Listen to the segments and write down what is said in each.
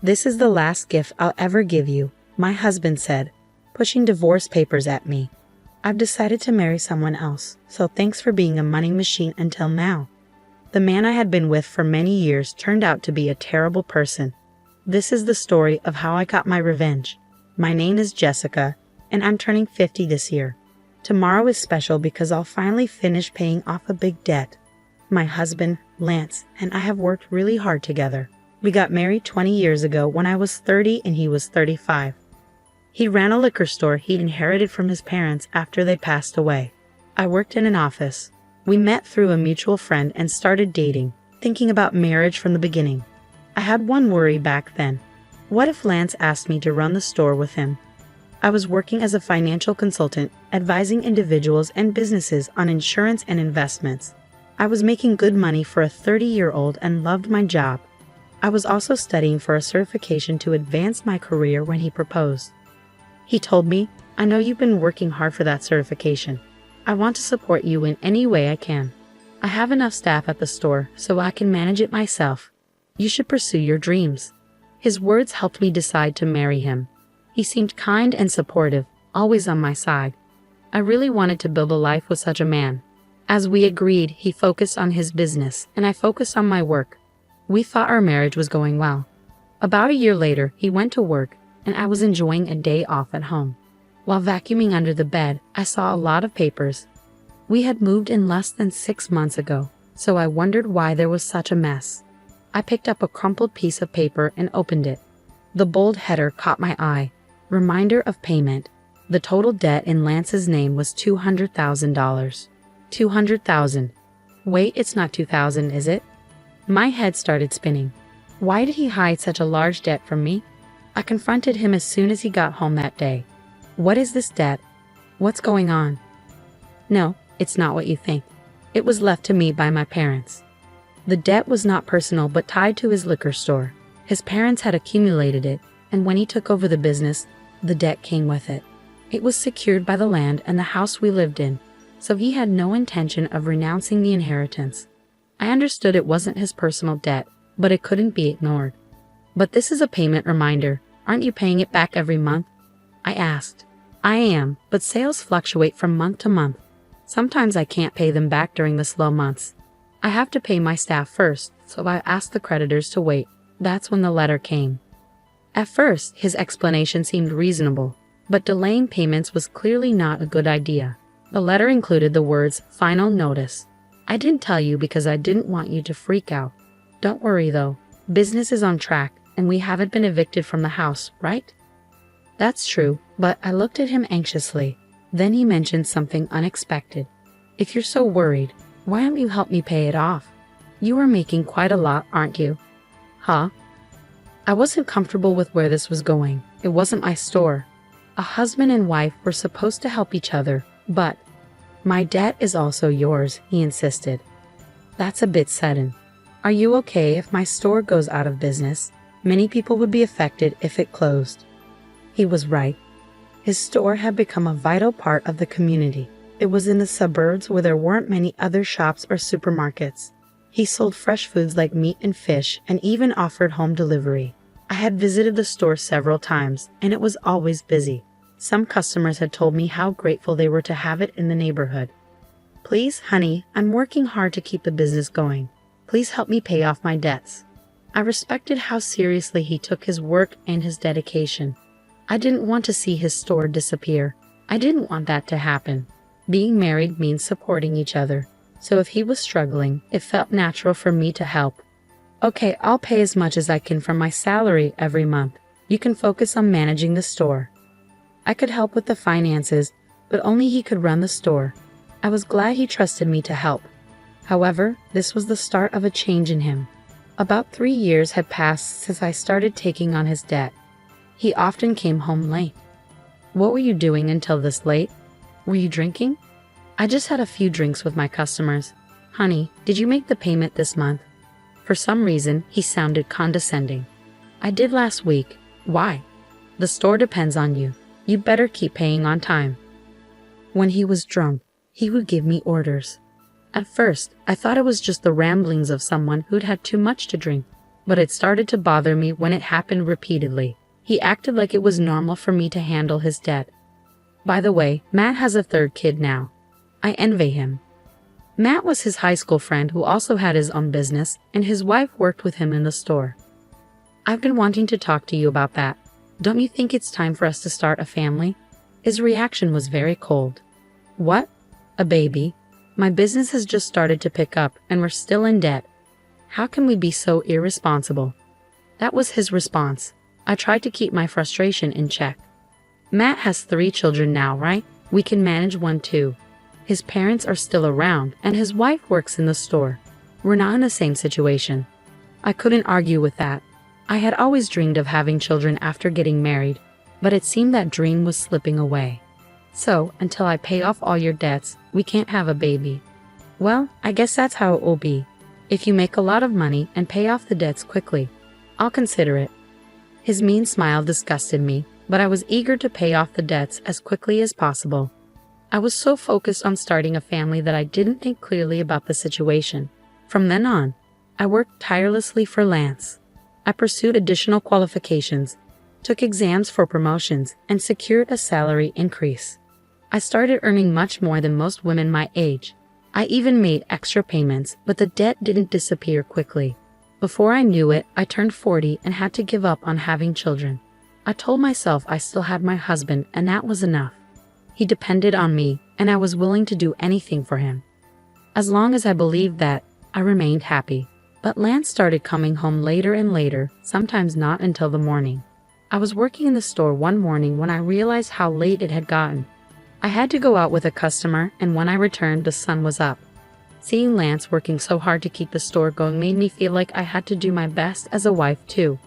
"This is the last gift I'll ever give you," my husband said, pushing divorce papers at me. "I've decided to marry someone else, so thanks for being a money machine until now." The man I had been with for many years turned out to be a terrible person. This is the story of how I got my revenge. My name is Jessica, and I'm turning 50 this year. Tomorrow is special because I'll finally finish paying off a big debt. My husband, Lance, and I have worked really hard together. We got married 20 years ago when I was 30 and he was 35. He ran a liquor store he'd inherited from his parents after they passed away. I worked in an office. We met through a mutual friend and started dating, thinking about marriage from the beginning. I had one worry back then. What if Lance asked me to run the store with him? I was working as a financial consultant, advising individuals and businesses on insurance and investments. I was making good money for a 30-year-old and loved my job. I was also studying for a certification to advance my career when he proposed. He told me, "I know you've been working hard for that certification. I want to support you in any way I can. I have enough staff at the store so I can manage it myself. You should pursue your dreams." His words helped me decide to marry him. He seemed kind and supportive, always on my side. I really wanted to build a life with such a man. As we agreed, he focused on his business and I focused on my work. We thought our marriage was going well. About a year later, he went to work and I was enjoying a day off at home. While vacuuming under the bed, I saw a lot of papers. We had moved in less than 6 months ago, so I wondered why there was such a mess. I picked up a crumpled piece of paper and opened it. The bold header caught my eye. Reminder of payment. The total debt in Lance's name was $200,000. $200,000. Wait, it's not $2,000, is it? My head started spinning. Why did he hide such a large debt from me? I confronted him as soon as he got home that day. "What is this debt? What's going on?" "No, it's not what you think. It was left to me by my parents." The debt was not personal but tied to his liquor store. His parents had accumulated it, and when he took over the business, the debt came with it. It was secured by the land and the house we lived in, so he had no intention of renouncing the inheritance. I understood it wasn't his personal debt, but it couldn't be ignored. "But this is a payment reminder. Aren't you paying it back every month?" I asked. "I am, but sales fluctuate from month to month. Sometimes I can't pay them back during the slow months. I have to pay my staff first, so I asked the creditors to wait." That's when the letter came. At first, his explanation seemed reasonable, but delaying payments was clearly not a good idea. The letter included the words, "Final notice." "I didn't tell you because I didn't want you to freak out. Don't worry though, business is on track and we haven't been evicted from the house, right?" That's true, but I looked at him anxiously. Then he mentioned something unexpected. "If you're so worried, why don't you help me pay it off? You are making quite a lot, aren't you?" Huh? I wasn't comfortable with where this was going. It wasn't my store. A husband and wife were supposed to help each other, but "My debt is also yours," he insisted. That's a bit sudden. "Are you okay if my store goes out of business? Many people would be affected if it closed." He was right. His store had become a vital part of the community. It was in the suburbs where there weren't many other shops or supermarkets. He sold fresh foods like meat and fish and even offered home delivery. I had visited the store several times, and it was always busy. Some customers had told me how grateful they were to have it in the neighborhood. "Please, honey, I'm working hard to keep the business going. Please help me pay off my debts." I respected how seriously he took his work and his dedication. I didn't want to see his store disappear. I didn't want that to happen. Being married means supporting each other, so if he was struggling, it felt natural for me to help. "Okay, I'll pay as much as I can from my salary every month. You can focus on managing the store." I could help with the finances, but only he could run the store. I was glad he trusted me to help. However, this was the start of a change in him. About 3 years had passed since I started taking on his debt. He often came home late. "What were you doing until this late? Were you drinking?" "I just had a few drinks with my customers." "Honey, did you make the payment this month?" For some reason, he sounded condescending. "I did last week." "Why?" "The store depends on you. You better keep paying on time." When he was drunk, he would give me orders. At first, I thought it was just the ramblings of someone who'd had too much to drink. but it started to bother me when it happened repeatedly. He acted like it was normal for me to handle his debt. By the way, Matt has a third kid now. I envy him. Matt was his high school friend who also had his own business, and his wife worked with him in the store. I've been wanting to talk to you about that. Don't you think it's time for us to start a family? His reaction was very cold. What? A baby? My business has just started to pick up, and we're still in debt. How can we be so irresponsible? That was his response. I tried to keep my frustration in check. Matt has 3 children now, right? We can manage one too. His parents are still around, and his wife works in the store. We're not in the same situation. I couldn't argue with that. I had always dreamed of having children after getting married, but it seemed that dream was slipping away. So, until I pay off all your debts, we can't have a baby. Well, I guess that's how it will be. If you make a lot of money and pay off the debts quickly, I'll consider it. His mean smile disgusted me, but I was eager to pay off the debts as quickly as possible. I was so focused on starting a family that I didn't think clearly about the situation. From then on, I worked tirelessly for Lance. I pursued additional qualifications, took exams for promotions, and secured a salary increase. I started earning much more than most women my age. I even made extra payments, but the debt didn't disappear quickly. Before I knew it, I turned 40 and had to give up on having children. I told myself I still had my husband, and that was enough. He depended on me, and I was willing to do anything for him. As long as I believed that, I remained happy. But Lance started coming home later and later, sometimes not until the morning. I was working in the store one morning when I realized how late it had gotten. I had to go out with a customer, and when I returned, the sun was up. Seeing Lance working so hard to keep the store going made me feel like I had to do my best as a wife too.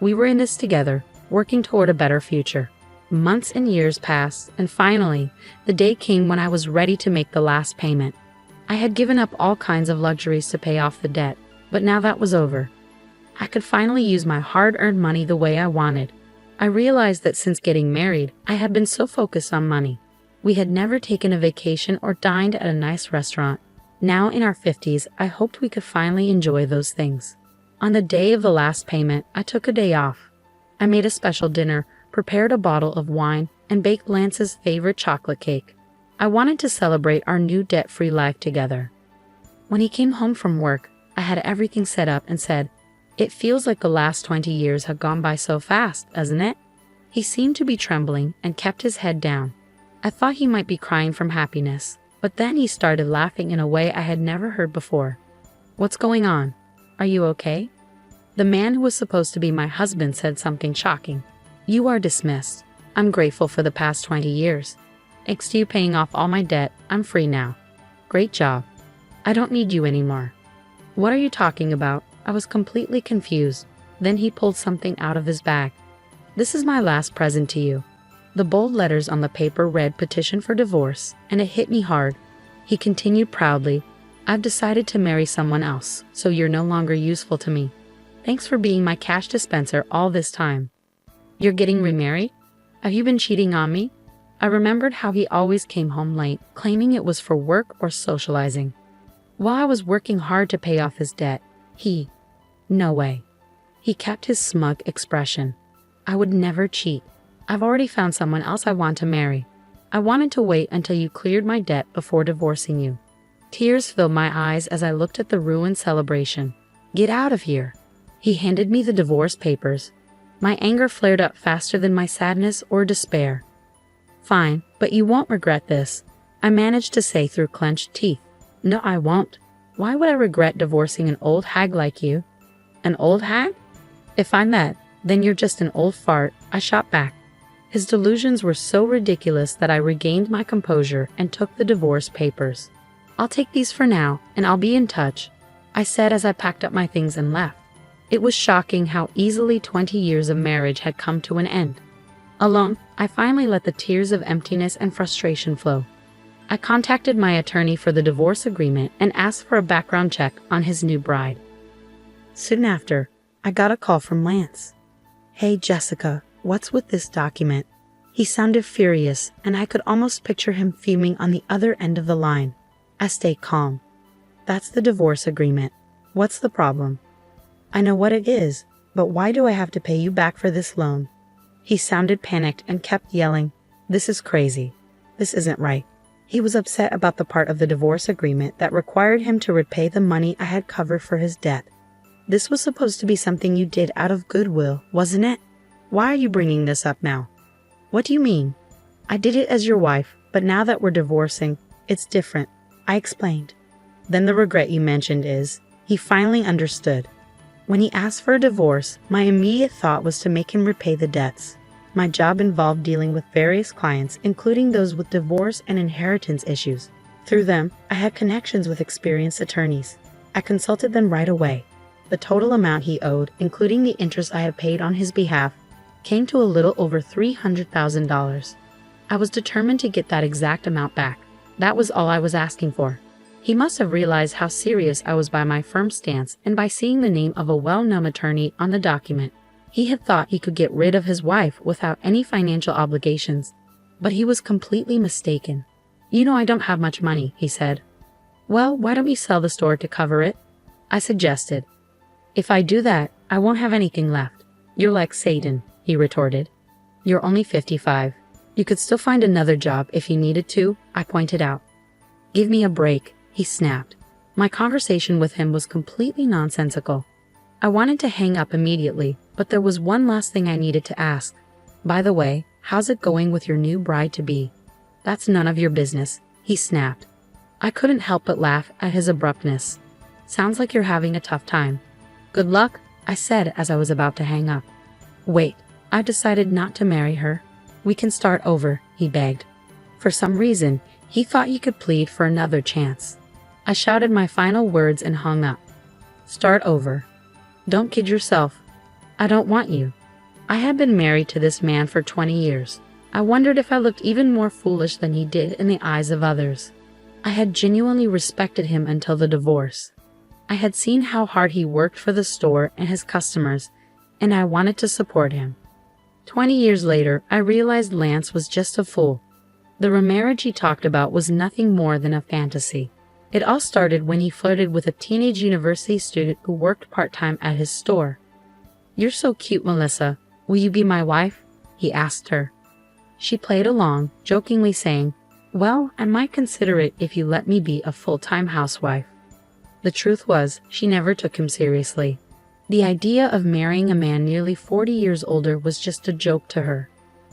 We were in this together, working toward a better future. Months and years passed, and finally, the day came when I was ready to make the last payment. I had given up all kinds of luxuries to pay off the debt, but now that was over. I could finally use my hard-earned money the way I wanted. I realized that since getting married, I had been so focused on money. We had never taken a vacation or dined at a nice restaurant. Now in our 50s, I hoped we could finally enjoy those things. On the day of the last payment, I took a day off. I made a special dinner, prepared a bottle of wine, and baked Lance's favorite chocolate cake. I wanted to celebrate our new debt-free life together. When he came home from work, I had everything set up and said, "It feels like the last 20 years have gone by so fast, doesn't it?" He seemed to be trembling and kept his head down. I thought he might be crying from happiness, but then he started laughing in a way I had never heard before. "What's going on? Are you okay?" The man who was supposed to be my husband said something shocking. "You are dismissed. I'm grateful for the past 20 years. Thanks to you paying off all my debt, I'm free now. Great job. I don't need you anymore." "What are you talking about?" I was completely confused. Then he pulled something out of his bag. "This is my last present to you." The bold letters on the paper read "Petition for Divorce," and it hit me hard. He continued proudly, "I've decided to marry someone else, so you're no longer useful to me. Thanks for being my cash dispenser all this time." "You're getting remarried? Have you been cheating on me?" I remembered how he always came home late, claiming it was for work or socializing. While I was working hard to pay off his debt, no way. He kept his smug expression. "I would never cheat. I've already found someone else I want to marry. I wanted to wait until you cleared my debt before divorcing you." Tears filled my eyes as I looked at the ruined celebration. "Get out of here." He handed me the divorce papers. My anger flared up faster than my sadness or despair. "Fine, but you won't regret this," I managed to say through clenched teeth. "No, I won't. Why would I regret divorcing an old hag like you?" "An old hag? If I'm that, then you're just an old fart," I shot back. His delusions were so ridiculous that I regained my composure and took the divorce papers. "I'll take these for now, and I'll be in touch," I said as I packed up my things and left. It was shocking how easily 20 years of marriage had come to an end. Alone, I finally let the tears of emptiness and frustration flow. I contacted my attorney for the divorce agreement and asked for a background check on his new bride. Soon after, I got a call from Lance. "Hey Jessica, what's with this document?" He sounded furious, and I could almost picture him fuming on the other end of the line. I stayed calm. "That's the divorce agreement. What's the problem?" I know what it is, but why do I have to pay you back for this loan? He sounded panicked and kept yelling, "This is crazy. This isn't right." He was upset about the part of the divorce agreement that required him to repay the money I had covered for his debt. This was supposed to be something you did out of goodwill, wasn't it? Why are you bringing this up now? What do you mean? I did it as your wife, but now that we're divorcing, it's different, I explained. Then the regret you mentioned is, he finally understood. When he asked for a divorce, my immediate thought was to make him repay the debts. My job involved dealing with various clients, including those with divorce and inheritance issues. Through them, I had connections with experienced attorneys. I consulted them right away. The total amount he owed, including the interest I had paid on his behalf, came to a little over $300,000. I was determined to get that exact amount back. That was all I was asking for. He must have realized how serious I was by my firm stance and by seeing the name of a well-known attorney on the document. He had thought he could get rid of his wife without any financial obligations, but he was completely mistaken. "You know I don't have much money," he said. "Well, why don't you sell the store to cover it?" I suggested. "If I do that, I won't have anything left." "You're like Satan," he retorted. "You're only 55. You could still find another job if you needed to," I pointed out. "Give me a break," he snapped. My conversation with him was completely nonsensical. I wanted to hang up immediately, but there was one last thing I needed to ask. "By the way, how's it going with your new bride-to-be?" "That's none of your business," he snapped. I couldn't help but laugh at his abruptness. "Sounds like you're having a tough time." "Good luck," I said as I was about to hang up. "Wait, I've decided not to marry her. We can start over," he begged. For some reason, he thought he could plead for another chance. I shouted my final words and hung up. "Start over. Don't kid yourself. I don't want you." I had been married to this man for 20 years. I wondered if I looked even more foolish than he did in the eyes of others. I had genuinely respected him until the divorce. I had seen how hard he worked for the store and his customers, and I wanted to support him. 20 years later, I realized Lance was just a fool. The remarriage he talked about was nothing more than a fantasy. It all started when he flirted with a teenage university student who worked part-time at his store. "You're so cute, Melissa. Will you be my wife?" he asked her. She played along, jokingly saying, "Well, I might consider it if you let me be a full-time housewife." The truth was, she never took him seriously. The idea of marrying a man nearly 40 years older was just a joke to her.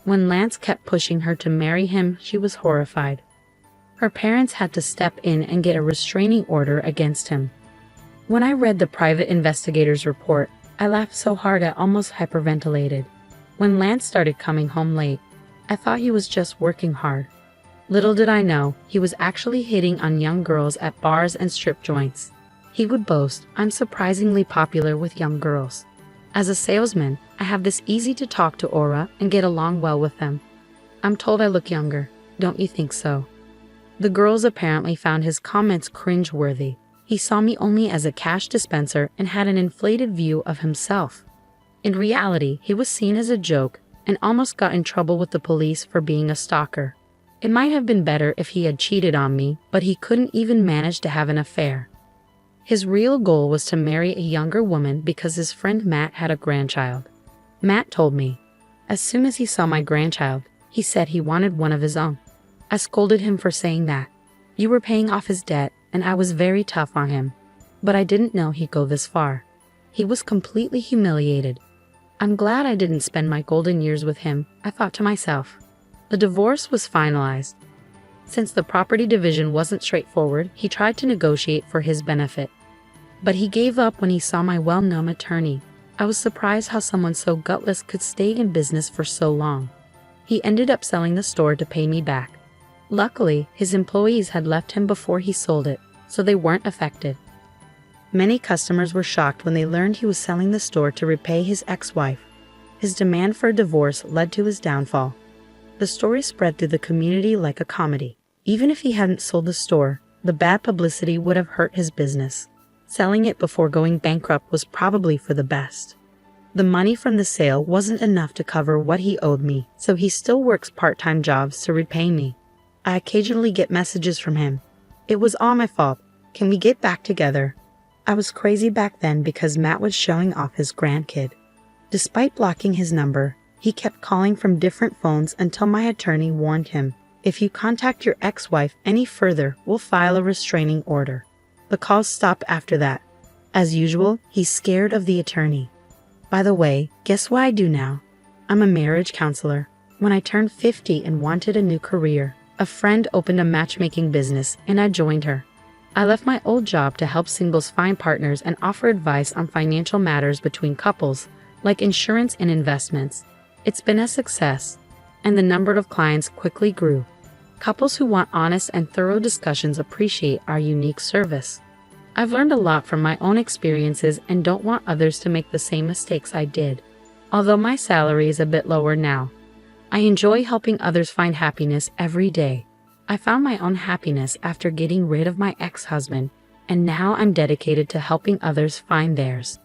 When Lance kept pushing her to marry him, she was horrified. Her parents had to step in and get a restraining order against him. When I read the private investigator's report, I laughed so hard I almost hyperventilated. When Lance started coming home late, I thought he was just working hard. Little did I know, he was actually hitting on young girls at bars and strip joints. He would boast, "I'm surprisingly popular with young girls. As a salesman, I have this easy-to-talk-to aura and get along well with them. I'm told I look younger. Don't you think so?" The girls apparently found his comments cringe-worthy. He saw me only as a cash dispenser and had an inflated view of himself. In reality, he was seen as a joke and almost got in trouble with the police for being a stalker. It might have been better if he had cheated on me, but he couldn't even manage to have an affair. His real goal was to marry a younger woman because his friend Matt had a grandchild. Matt told me. As soon as he saw my grandchild, he said he wanted one of his own. I scolded him for saying that. You were paying off his debt, and I was very tough on him. But I didn't know he'd go this far. He was completely humiliated. I'm glad I didn't spend my golden years with him, I thought to myself. The divorce was finalized. Since the property division wasn't straightforward, he tried to negotiate for his benefit. But he gave up when he saw my well-known attorney. I was surprised how someone so gutless could stay in business for so long. He ended up selling the store to pay me back. Luckily, his employees had left him before he sold it, so they weren't affected. Many customers were shocked when they learned he was selling the store to repay his ex-wife. His demand for a divorce led to his downfall. The story spread through the community like a comedy. Even if he hadn't sold the store, the bad publicity would have hurt his business. Selling it before going bankrupt was probably for the best. The money from the sale wasn't enough to cover what he owed me, so he still works part-time jobs to repay me. I occasionally get messages from him. "It was all my fault. Can we get back together?" I was crazy back then because Matt was showing off his grandkid. Despite blocking his number, he kept calling from different phones until my attorney warned him, "If you contact your ex-wife any further, we'll file a restraining order." The calls stopped after that. As usual, he's scared of the attorney. By the way, guess what I do now? I'm a marriage counselor. When I turned 50 and wanted a new career, a friend opened a matchmaking business and I joined her. I left my old job to help singles find partners and offer advice on financial matters between couples, like insurance and investments. It's been a success, and the number of clients quickly grew. Couples who want honest and thorough discussions appreciate our unique service. I've learned a lot from my own experiences and don't want others to make the same mistakes I did. Although my salary is a bit lower now, I enjoy helping others find happiness every day. I found my own happiness after getting rid of my ex-husband, and now I'm dedicated to helping others find theirs.